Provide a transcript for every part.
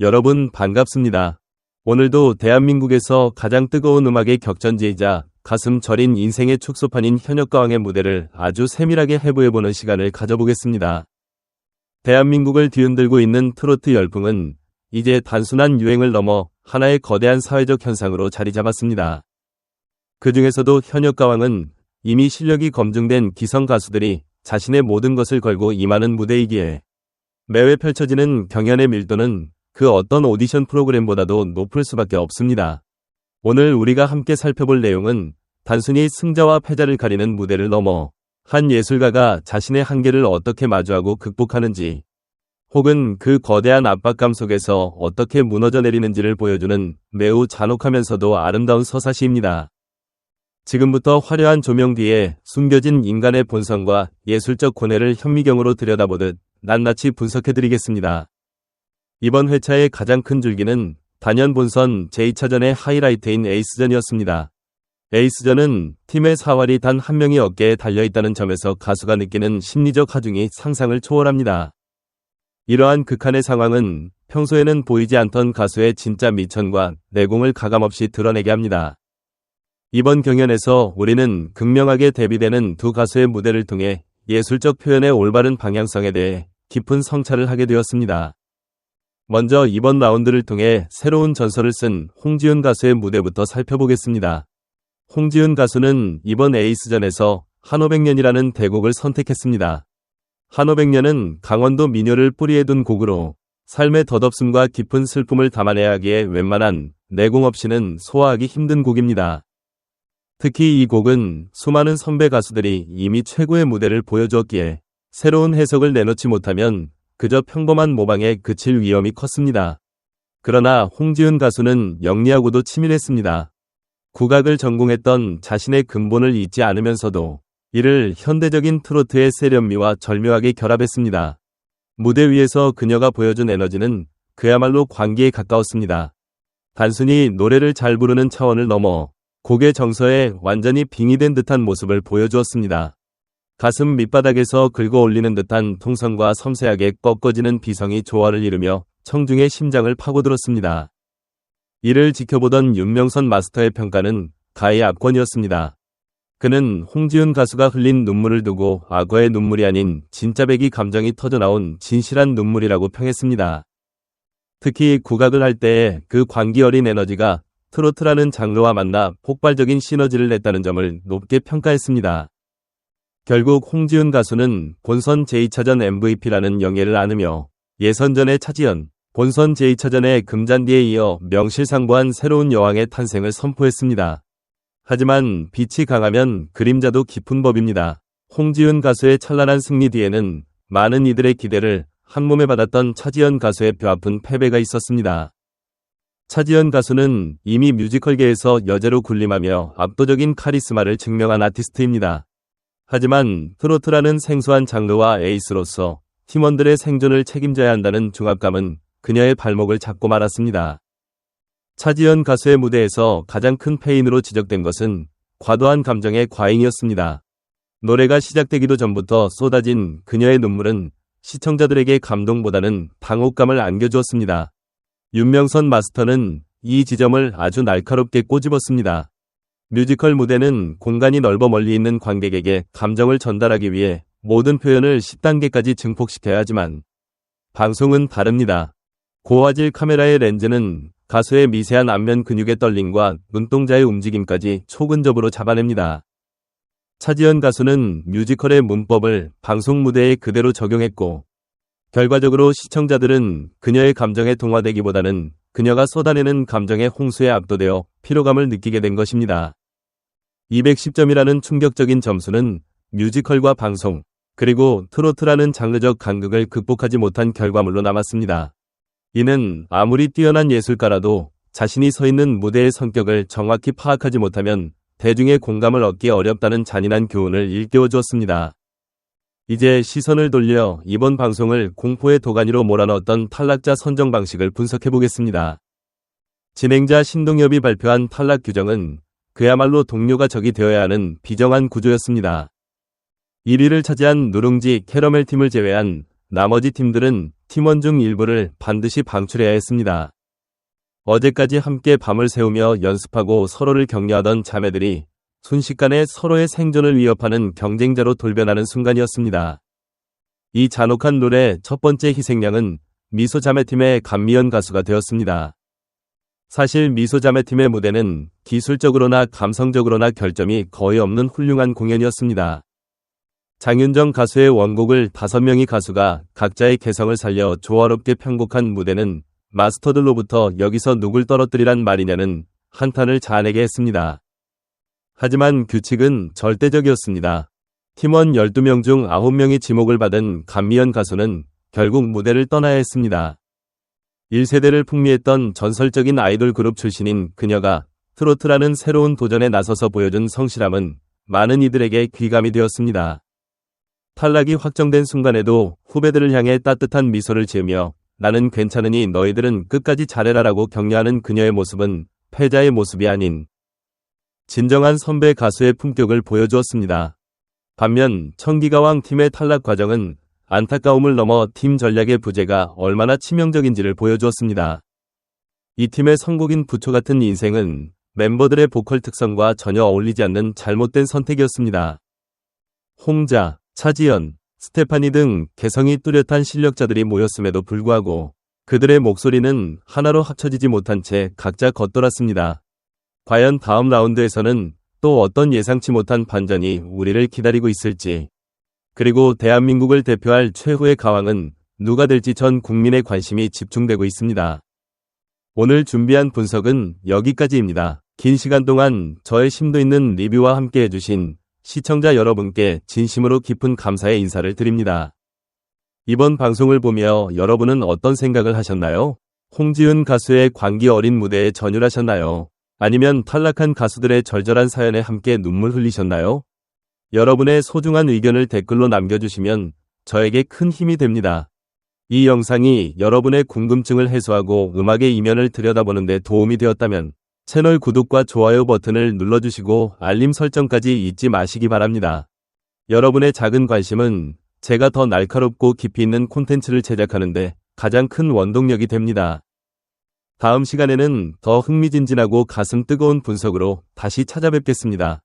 여러분 반갑습니다. 오늘도 대한민국에서 가장 뜨거운 음악의 격전지이자 가슴 저린 인생의 축소판인 현역가왕의 무대를 아주 세밀하게 해부해보는 시간을 가져보겠습니다. 대한민국을 뒤흔들고 있는 트로트 열풍은 이제 단순한 유행을 넘어 하나의 거대한 사회적 현상으로 자리 잡았습니다. 그 중에서도 현역가왕은 이미 실력이 검증된 기성 가수들이 자신의 모든 것을 걸고 임하는 무대이기에 매회 펼쳐지는 경연의 밀도는 그 어떤 오디션 프로그램보다도 높을 수밖에 없습니다. 오늘 우리가 함께 살펴볼 내용은 단순히 승자와 패자를 가리는 무대를 넘어 한 예술가가 자신의 한계를 어떻게 마주하고 극복하는지, 혹은 그 거대한 압박감 속에서 어떻게 무너져 내리는지를 보여주는 매우 잔혹하면서도 아름다운 서사시입니다. 지금부터 화려한 조명 뒤에 숨겨진 인간의 본성과 예술적 고뇌를 현미경으로 들여다보듯 낱낱이 분석해드리겠습니다. 이번 회차의 가장 큰 줄기는 단연 본선 제2차전의 하이라이트인 에이스전이었습니다. 에이스전은 팀의 사활이 단 한 명이 어깨에 달려있다는 점에서 가수가 느끼는 심리적 하중이 상상을 초월합니다. 이러한 극한의 상황은 평소에는 보이지 않던 가수의 진짜 미천과 내공을 가감없이 드러내게 합니다. 이번 경연에서 우리는 극명하게 대비되는 두 가수의 무대를 통해 예술적 표현의 올바른 방향성에 대해 깊은 성찰을 하게 되었습니다. 먼저 이번 라운드를 통해 새로운 전설을 쓴 홍지윤 가수의 무대부터 살펴보겠습니다. 홍지윤 가수는 이번 에이스전에서 한오백년이라는 대곡을 선택했습니다. 한오백년은 강원도 민요를 뿌리에 둔 곡으로 삶의 덧없음과 깊은 슬픔을 담아내야 하기에 웬만한 내공 없이는 소화하기 힘든 곡입니다. 특히 이 곡은 수많은 선배 가수들이 이미 최고의 무대를 보여주었기에 새로운 해석을 내놓지 못하면 그저 평범한 모방에 그칠 위험이 컸습니다. 그러나 홍지윤 가수는 영리하고도 치밀했습니다. 국악을 전공했던 자신의 근본을 잊지 않으면서도 이를 현대적인 트로트의 세련미와 절묘하게 결합했습니다. 무대 위에서 그녀가 보여준 에너지는 그야말로 광기에 가까웠습니다. 단순히 노래를 잘 부르는 차원을 넘어 곡의 정서에 완전히 빙의된 듯한 모습을 보여주었습니다. 가슴 밑바닥에서 긁어 올리는 듯한 통성과 섬세하게 꺾어지는 비성이 조화를 이루며 청중의 심장을 파고들었습니다. 이를 지켜보던 윤명선 마스터의 평가는 가히 압권이었습니다. 그는 홍지윤 가수가 흘린 눈물을 두고 악어의 눈물이 아닌 진짜 배기 감정이 터져나온 진실한 눈물이라고 평했습니다. 특히 국악을 할 때의 그 광기 어린 에너지가 트로트라는 장르와 만나 폭발적인 시너지를 냈다는 점을 높게 평가했습니다. 결국 홍지윤 가수는 본선 제2차전 MVP라는 영예를 안으며 예선전의 차지연, 본선 제2차전의 금잔디에 이어 명실상부한 새로운 여왕의 탄생을 선포했습니다. 하지만 빛이 강하면 그림자도 깊은 법입니다. 홍지윤 가수의 찬란한 승리 뒤에는 많은 이들의 기대를 한몸에 받았던 차지연 가수의 뼈아픈 패배가 있었습니다. 차지연 가수는 이미 뮤지컬계에서 여제로 군림하며 압도적인 카리스마를 증명한 아티스트입니다. 하지만 트로트라는 생소한 장르와 에이스로서 팀원들의 생존을 책임져야 한다는 중압감은 그녀의 발목을 잡고 말았습니다. 차지연 가수의 무대에서 가장 큰 패인으로 지적된 것은 과도한 감정의 과잉이었습니다. 노래가 시작되기도 전부터 쏟아진 그녀의 눈물은 시청자들에게 감동보다는 당혹감을 안겨주었습니다. 윤명선 마스터는 이 지점을 아주 날카롭게 꼬집었습니다. 뮤지컬 무대는 공간이 넓어 멀리 있는 관객에게 감정을 전달하기 위해 모든 표현을 10단계까지 증폭시켜야 하지만 방송은 다릅니다. 고화질 카메라의 렌즈는 가수의 미세한 안면 근육의 떨림과 눈동자의 움직임까지 초근접으로 잡아냅니다. 차지연 가수는 뮤지컬의 문법을 방송 무대에 그대로 적용했고 결과적으로 시청자들은 그녀의 감정에 동화되기보다는 그녀가 쏟아내는 감정의 홍수에 압도되어 피로감을 느끼게 된 것입니다. 210점이라는 충격적인 점수는 뮤지컬과 방송, 그리고 트로트라는 장르적 간극을 극복하지 못한 결과물로 남았습니다. 이는 아무리 뛰어난 예술가라도 자신이 서 있는 무대의 성격을 정확히 파악하지 못하면 대중의 공감을 얻기 어렵다는 잔인한 교훈을 일깨워 주었습니다. 이제 시선을 돌려 이번 방송을 공포의 도가니로 몰아넣었던 탈락자 선정 방식을 분석해보겠습니다. 진행자 신동엽이 발표한 탈락 규정은 그야말로 동료가 적이 되어야 하는 비정한 구조였습니다. 1위를 차지한 누룽지 캐러멜 팀을 제외한 나머지 팀들은 팀원 중 일부를 반드시 방출해야 했습니다. 어제까지 함께 밤을 새우며 연습하고 서로를 격려하던 자매들이 순식간에 서로의 생존을 위협하는 경쟁자로 돌변하는 순간이었습니다. 이 잔혹한 룰의 첫 번째 희생양은 미소자매팀의 감미연 가수가 되었습니다. 사실 미소자매팀의 무대는 기술적으로나 감성적으로나 결점이 거의 없는 훌륭한 공연이었습니다. 장윤정 가수의 원곡을 5명의 가수가 각자의 개성을 살려 조화롭게 편곡한 무대는 마스터들로부터 여기서 누굴 떨어뜨리란 말이냐는 한탄을 자아내게 했습니다. 하지만 규칙은 절대적이었습니다. 팀원 12명 중 9명이 지목을 받은 감미연 가수는 결국 무대를 떠나야 했습니다. 1세대를 풍미했던 전설적인 아이돌 그룹 출신인 그녀가 트로트라는 새로운 도전에 나서서 보여준 성실함은 많은 이들에게 귀감이 되었습니다. 탈락이 확정된 순간에도 후배들을 향해 따뜻한 미소를 지으며 나는 괜찮으니 너희들은 끝까지 잘해라라고 격려하는 그녀의 모습은 패자의 모습이 아닌 진정한 선배 가수의 품격을 보여주었습니다. 반면 청기가왕 팀의 탈락 과정은 안타까움을 넘어 팀 전략의 부재가 얼마나 치명적인지를 보여주었습니다. 이 팀의 선곡인 부초 같은 인생은 멤버들의 보컬 특성과 전혀 어울리지 않는 잘못된 선택이었습니다. 홍자, 차지연, 스테파니 등 개성이 뚜렷한 실력자들이 모였음에도 불구하고 그들의 목소리는 하나로 합쳐지지 못한 채 각자 겉돌았습니다. 과연 다음 라운드에서는 또 어떤 예상치 못한 반전이 우리를 기다리고 있을지, 그리고 대한민국을 대표할 최후의 가왕은 누가 될지 전 국민의 관심이 집중되고 있습니다. 오늘 준비한 분석은 여기까지입니다. 긴 시간 동안 저의 심도 있는 리뷰와 함께 해주신 시청자 여러분께 진심으로 깊은 감사의 인사를 드립니다. 이번 방송을 보며 여러분은 어떤 생각을 하셨나요? 홍지은 가수의 광기 어린 무대에 전율하셨나요? 아니면 탈락한 가수들의 절절한 사연에 함께 눈물 흘리셨나요? 여러분의 소중한 의견을 댓글로 남겨주시면 저에게 큰 힘이 됩니다. 이 영상이 여러분의 궁금증을 해소하고 음악의 이면을 들여다보는 데 도움이 되었다면 채널 구독과 좋아요 버튼을 눌러주시고 알림 설정까지 잊지 마시기 바랍니다. 여러분의 작은 관심은 제가 더 날카롭고 깊이 있는 콘텐츠를 제작하는 데 가장 큰 원동력이 됩니다. 다음 시간에는 더 흥미진진하고 가슴 뜨거운 분석으로 다시 찾아뵙겠습니다.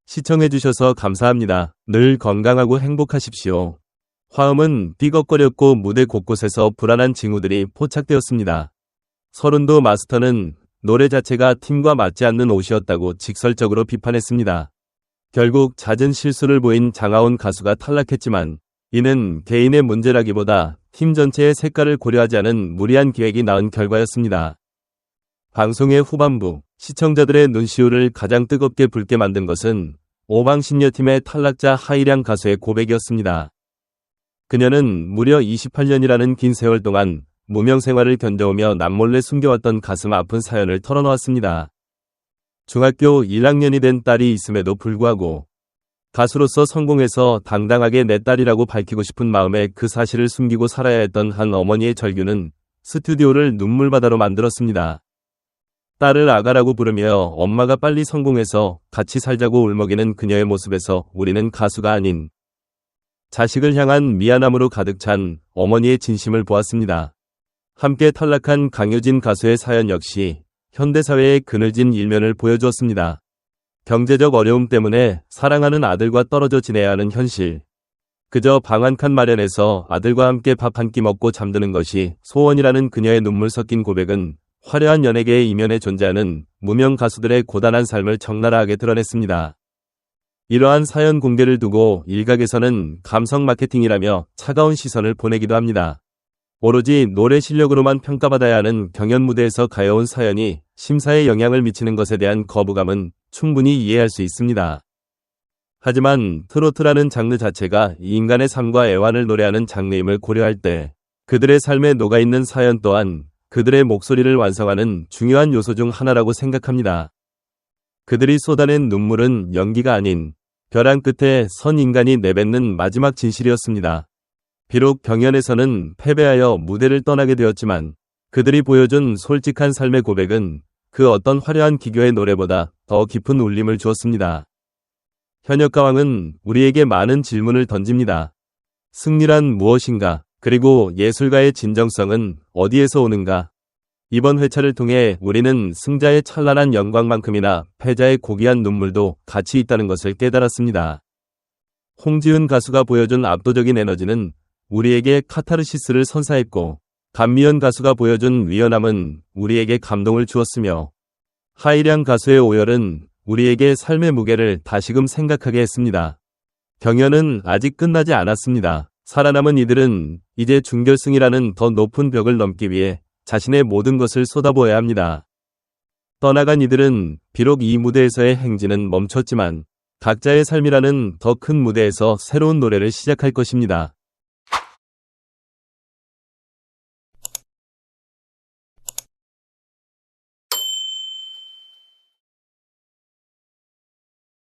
시청해주셔서 감사합니다. 늘 건강하고 행복하십시오. 화음은 삐걱거렸고 무대 곳곳에서 불안한 징후들이 포착되었습니다. 서른도 마스터는 노래 자체가 팀과 맞지 않는 옷이었다고 직설적으로 비판했습니다. 결국 잦은 실수를 보인 장하온 가수가 탈락했지만 이는 개인의 문제라기보다 팀 전체의 색깔을 고려하지 않은 무리한 기획이 낳은 결과였습니다. 방송의 후반부, 시청자들의 눈시울을 가장 뜨겁게 붉게 만든 것은 오방신여팀의 탈락자 하이량 가수의 고백이었습니다. 그녀는 무려 28년이라는 긴 세월 동안 무명 생활을 견뎌오며 남몰래 숨겨왔던 가슴 아픈 사연을 털어놓았습니다. 중학교 1학년이 된 딸이 있음에도 불구하고 가수로서 성공해서 당당하게 내 딸이라고 밝히고 싶은 마음에 그 사실을 숨기고 살아야 했던 한 어머니의 절규는 스튜디오를 눈물바다로 만들었습니다. 딸을 아가라고 부르며 엄마가 빨리 성공해서 같이 살자고 울먹이는 그녀의 모습에서 우리는 가수가 아닌 자식을 향한 미안함으로 가득 찬 어머니의 진심을 보았습니다. 함께 탈락한 강효진 가수의 사연 역시 현대사회의 그늘진 일면을 보여주었습니다. 경제적 어려움 때문에 사랑하는 아들과 떨어져 지내야 하는 현실. 그저 방 한 칸 마련해서 아들과 함께 밥 한 끼 먹고 잠드는 것이 소원이라는 그녀의 눈물 섞인 고백은 화려한 연예계의 이면에 존재하는 무명 가수들의 고단한 삶을 적나라하게 드러냈습니다. 이러한 사연 공개를 두고 일각에서는 감성 마케팅이라며 차가운 시선을 보내기도 합니다. 오로지 노래 실력으로만 평가받아야 하는 경연 무대에서 가여운 사연이 심사에 영향을 미치는 것에 대한 거부감은 충분히 이해할 수 있습니다. 하지만 트로트라는 장르 자체가 인간의 삶과 애환을 노래하는 장르임을 고려할 때 그들의 삶에 녹아있는 사연 또한 그들의 목소리를 완성하는 중요한 요소 중 하나라고 생각합니다. 그들이 쏟아낸 눈물은 연기가 아닌 벼랑 끝에 선 인간이 내뱉는 마지막 진실이었습니다. 비록 경연에서는 패배하여 무대를 떠나게 되었지만 그들이 보여준 솔직한 삶의 고백은 그 어떤 화려한 기교의 노래보다 더 깊은 울림을 주었습니다. 현역가왕은 우리에게 많은 질문을 던집니다. 승리란 무엇인가? 그리고 예술가의 진정성은 어디에서 오는가? 이번 회차를 통해 우리는 승자의 찬란한 영광만큼이나 패자의 고귀한 눈물도 같이 있다는 것을 깨달았습니다. 홍지은 가수가 보여준 압도적인 에너지는 우리에게 카타르시스를 선사했고, 감미연 가수가 보여준 위연함은 우리에게 감동을 주었으며, 하이량 가수의 오열은 우리에게 삶의 무게를 다시금 생각하게 했습니다. 경연은 아직 끝나지 않았습니다. 살아남은 이들은 이제 준결승이라는 더 높은 벽을 넘기 위해 자신의 모든 것을 쏟아부어야 합니다. 떠나간 이들은 비록 이 무대에서의 행진은 멈췄지만 각자의 삶이라는 더 큰 무대에서 새로운 노래를 시작할 것입니다.